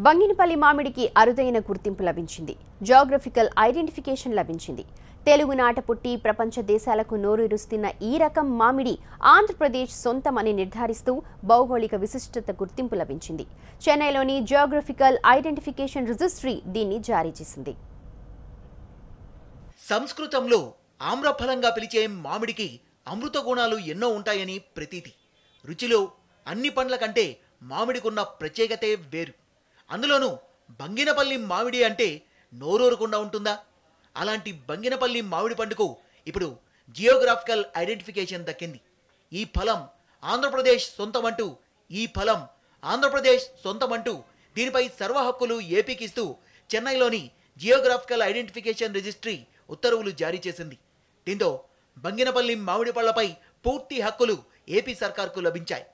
బంగినపల్లి మామిడికి అరుదైన గుర్తింపు లభించింది. జియోగ్రఫికల్ ఐడెంటిఫికేషన్ లభించింది. తెలుగునాట పుట్టి ప్రపంచ దేశాలకు నోరూరుస్తున్న ఈ రకం మామిడి ఆంధ్రప్రదేశ్ సొంతమని నిర్ధారిస్తూ భౌగోళిక విశిష్టత గుర్తింపు లభించింది. చెన్నైలోని జియోగ్రఫికల్ ఐడెంటిఫికేషన్ రిజిస్ట్రీ దీన్ని జారీ చేసింది. సంస్కృతంలో ఆమ్రఫలంగా పిలిచే మామిడికి అమృత గుణాలు ఎన్నో ఉంటాయని ప్రతీతి. రుచిలో అన్ని పండ్ల కంటే మామిడికున్న ప్రత్యేకతే వేరు. అందులోనూ బంగినపల్లి మామిడి అంటే నోరూరకుండా ఉంటుందా? అలాంటి బంగినపల్లి మామిడి పండుకు ఇప్పుడు జియోగ్రాఫికల్ ఐడెంటిఫికేషన్ దక్కింది. ఈ ఫలం ఆంధ్రప్రదేశ్ సొంతమంటూ దీనిపై సర్వ హక్కులు ఏపీకి ఇస్తూ చెన్నైలోని జియోగ్రాఫికల్ ఐడెంటిఫికేషన్ రిజిస్ట్రీ ఉత్తర్వులు జారీ చేసింది. దీంతో బంగినపల్లి మామిడి పళ్లపై పూర్తి హక్కులు ఏపీ సర్కార్కు లభించాయి.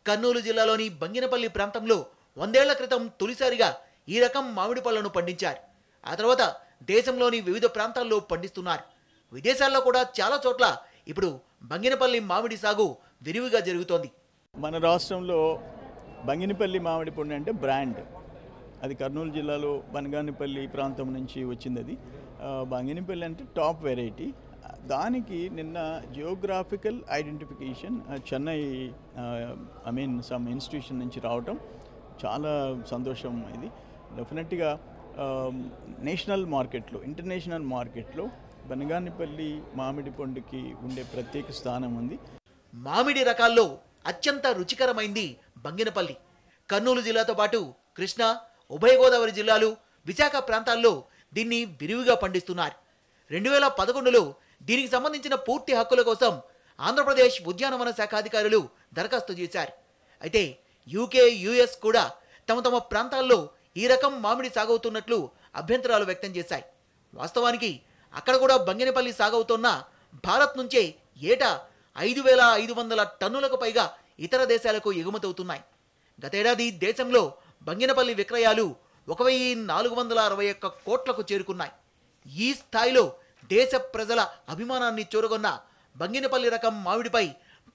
కర్నూలు జిల్లాలోని బంగినపల్లి ప్రాంతంలో 100 ఏళ్ల క్రితం తొలిసారిగా ఈ రకం మామిడి పళ్లను పండించారు. ఆ తర్వాత దేశంలోని వివిధ ప్రాంతాల్లో పండిస్తున్నారు. విదేశాల్లో కూడా చాలా చోట్ల ఇప్పుడు బంగినపల్లి మామిడి సాగు విరివిగా జరుగుతోంది. మన రాష్ట్రంలో బంగినపల్లి మామిడి పండు అంటే బ్రాండ్. అది కర్నూలు జిల్లాలో బనగానపల్లి ప్రాంతం నుంచి వచ్చింది. అది బంగినపల్లి అంటే టాప్ వెరైటీ. దానికి నిన్న geographical identification Chennai some institution నుంచి రావటం చాలా సంతోషం. ఇది డెఫినెట్గా నేషనల్ మార్కెట్లో, ఇంటర్నేషనల్ మార్కెట్లో బనగానపల్లి మామిడి పండుకి ఉండే ప్రత్యేక స్థానం ఉంది. మామిడి రకాల్లో అత్యంత రుచికరమైంది బంగినపల్లి. కర్నూలు జిల్లాతో పాటు కృష్ణా, ఉభయ గోదావరి జిల్లాలు, విశాఖ ప్రాంతాల్లో దీన్ని విరివిగా పండిస్తున్నారు. 2011లో దీనికి సంబంధించిన పూర్తి హక్కుల కోసం ఆంధ్రప్రదేశ్ ఉద్యానవన శాఖ అధికారులు దరఖాస్తు చేశారు. అయితే యూకే, యుఎస్ కూడా తమ ప్రాంతాల్లో ఈ రకం మామిడి సాగవుతున్నట్లు అభ్యంతరాలు వ్యక్తం చేశాయి. వాస్తవానికి అక్కడ కూడా బంగినపల్లి సాగవుతున్న భారత్ నుంచే ఏటా 5,500 టన్నులకు పైగా ఇతర దేశాలకు ఎగుమతవుతున్నాయి. గతేడాది దేశంలో బంగినపల్లి విక్రయాలు 1,461 కోట్లకు చేరుకున్నాయి. ఈ స్థాయిలో దేశ ప్రజల అభిమానాన్ని చూరగొన్న బంగినపల్లి రకం మామిడిపై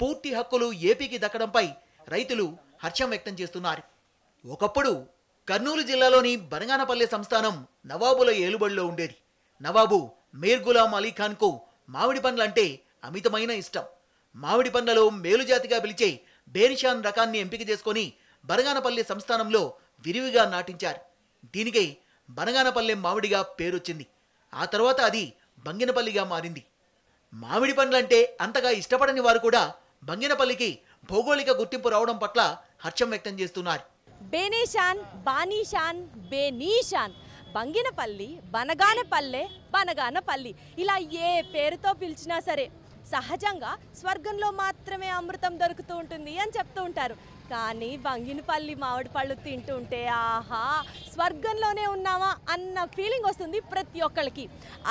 పూర్తి హక్కులు ఏపీకి దక్కడంపై రైతులు హర్షం వ్యక్తం చేస్తున్నారు. ఒకప్పుడు కర్నూలు జిల్లాలోని బనగానపల్లి సంస్థానం నవాబుల ఏలుబడిలో ఉండేది. నవాబు మీర్ గులాం అలీ ఖాన్కు మామిడి పండ్లంటే అమితమైన ఇష్టం. మామిడి పండ్లలో మేలుజాతిగా పిలిచే బేనిషాన్ రకాన్ని ఎంపిక చేసుకొని బనగానపల్లి సంస్థానంలో విరివిగా నాటించారు. దీనికే బనగానపల్లె మామిడిగా పేరొచ్చింది. ఆ తర్వాత అది బంగినపల్లిగా మారింది. మామిడి పండ్లంటే అంతగా ఇష్టపడని వారు కూడా బంగినపల్లికి భౌగోళిక గుర్తింపు రావడం పట్ల హర్షం వ్యక్తం చేస్తున్నారు. బేనిషాన్, బానిషాన్, బేనీషాన్, బంగినపల్లి, బనగానపల్లె, బనగానపల్లి ఇలా ఏ పేరుతో పిలిచినా సరే సహజంగా స్వర్గంలో మాత్రమే అమృతం దొరుకుతూ ఉంటుంది అని చెప్తూ ఉంటారు. కానీ బంగినపల్లి మామిడి పళ్ళు తింటూ ఉంటే ఆహా, స్వర్గంలోనే ఉన్నామా అన్న ఫీలింగ్ వస్తుంది ప్రతి ఒక్కరికి.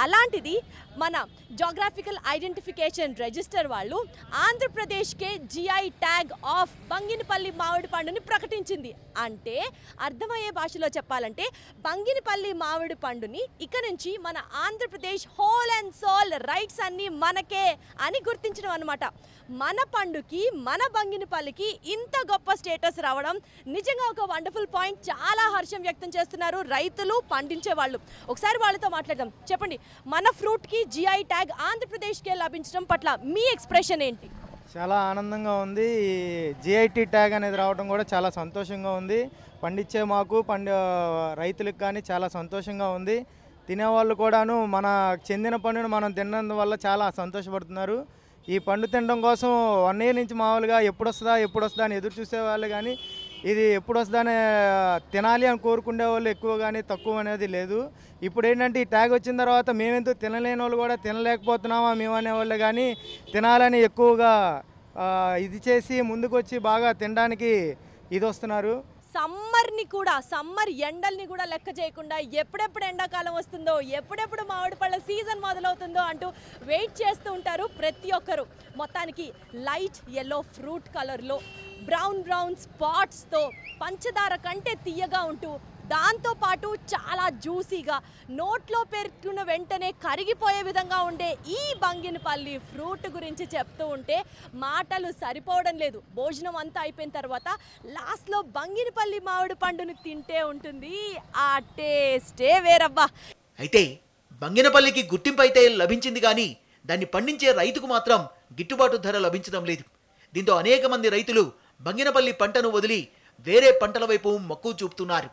అలాంటిది మన జియోగ్రాఫికల్ ఐడెంటిఫికేషన్ రిజిస్టర్ వాళ్ళు ఆంధ్రప్రదేశ్కే జిఐ ట్యాగ్ ఆఫ్ బంగినపల్లి మామిడి పండుని ప్రకటించింది. అంటే అర్థమయ్యే భాషలో చెప్పాలంటే బంగినపల్లి మామిడి పండుని ఇక నుంచి మన Andhra Pradesh whole and soul rights అన్నీ మనకే అని గుర్తించడం అనమాట. మన పండుకి, మన బంగినపల్లికి ఇంత గొప్ప స్టేటస్ రావడం నిజంగా ఒక వండర్ఫుల్ పాయింట్. చాలా హర్షం వ్యక్తం చేస్తున్నారు రైతులు, పండించే వాళ్ళు. ఒకసారి వాళ్ళతో మాట్లాడదాం. చెప్పండి, మన ఫ్రూట్కి జిఐ ట్యాగ్ ఆంధ్రప్రదేశ్కే లభించడం పట్ల మీ ఎక్స్ప్రెషన్ ఏంటి? చాలా ఆనందంగా ఉంది. జిఐటి ట్యాగ్ అనేది రావడం కూడా చాలా సంతోషంగా ఉంది. పండించే మాకు, రైతులకు కానీ చాలా సంతోషంగా ఉంది. తినేవాళ్ళు కూడాను మన చెందిన పండును మనం తిన్నందువల్ల చాలా సంతోషపడుతున్నారు. ఈ పండు తినడం కోసం 1 year నుంచి మామూలుగా ఎప్పుడు వస్తుందా అని ఎదురు చూసేవాళ్ళు, కానీ ఇది ఎప్పుడు వస్తుందని తినాలి అని కోరుకునే వాళ్ళు ఎక్కువ, కానీ తక్కువ అనేది లేదు. ఇప్పుడు ఏంటంటే ఈ ట్యాగ్ వచ్చిన తర్వాత మేమెందుకు తినలేని వాళ్ళు కూడా తినలేకపోతున్నామా మేము అనేవాళ్ళు, కానీ తినాలని ఎక్కువగా ఇది చేసి ముందుకు వచ్చి బాగా తినడానికి ఇది వస్తున్నారు. సమ్మర్ని కూడా, సమ్మర్ ఎండల్ని కూడా లెక్క చేయకుండా ఎప్పుడెప్పుడు ఎండాకాలం వస్తుందో, ఎప్పుడెప్పుడు మామిడి పళ్ళ సీజన్ మొదలవుతుందో అంటూ వెయిట్ చేస్తూ ఉంటారు ప్రతి ఒక్కరు. మొత్తానికి లైట్ ఎల్లో ఫ్రూట్ కలర్లో బ్రౌన్ స్పాట్స్తో పంచదార కంటే తీయగా ఉంటూ దాంతోపాటు చాలా జ్యూసీగా నోట్లో పెట్టుకున్న వెంటనే కరిగిపోయే విధంగా ఉండే ఈ బంగినపల్లి ఫ్రూట్ గురించి చెప్తూ ఉంటే మాటలు సరిపోవడం లేదు. భోజనం అంతా అయిపోయిన తర్వాత లాస్ట్లో బంగినపల్లి మామిడి పండుని తింటే ఉంటుంది ఆ టేస్టే వేరబ్బా. అయితే బంగినపల్లికి గుర్తింపు అయితే లభించింది కానీ దాన్ని పండించే రైతుకు మాత్రం గిట్టుబాటు ధర లభించడం లేదు. దీంతో అనేక మంది రైతులు బంగినపల్లి పంటను వదిలి వేరే పంటల వైపు మక్కువ చూపుతున్నారు.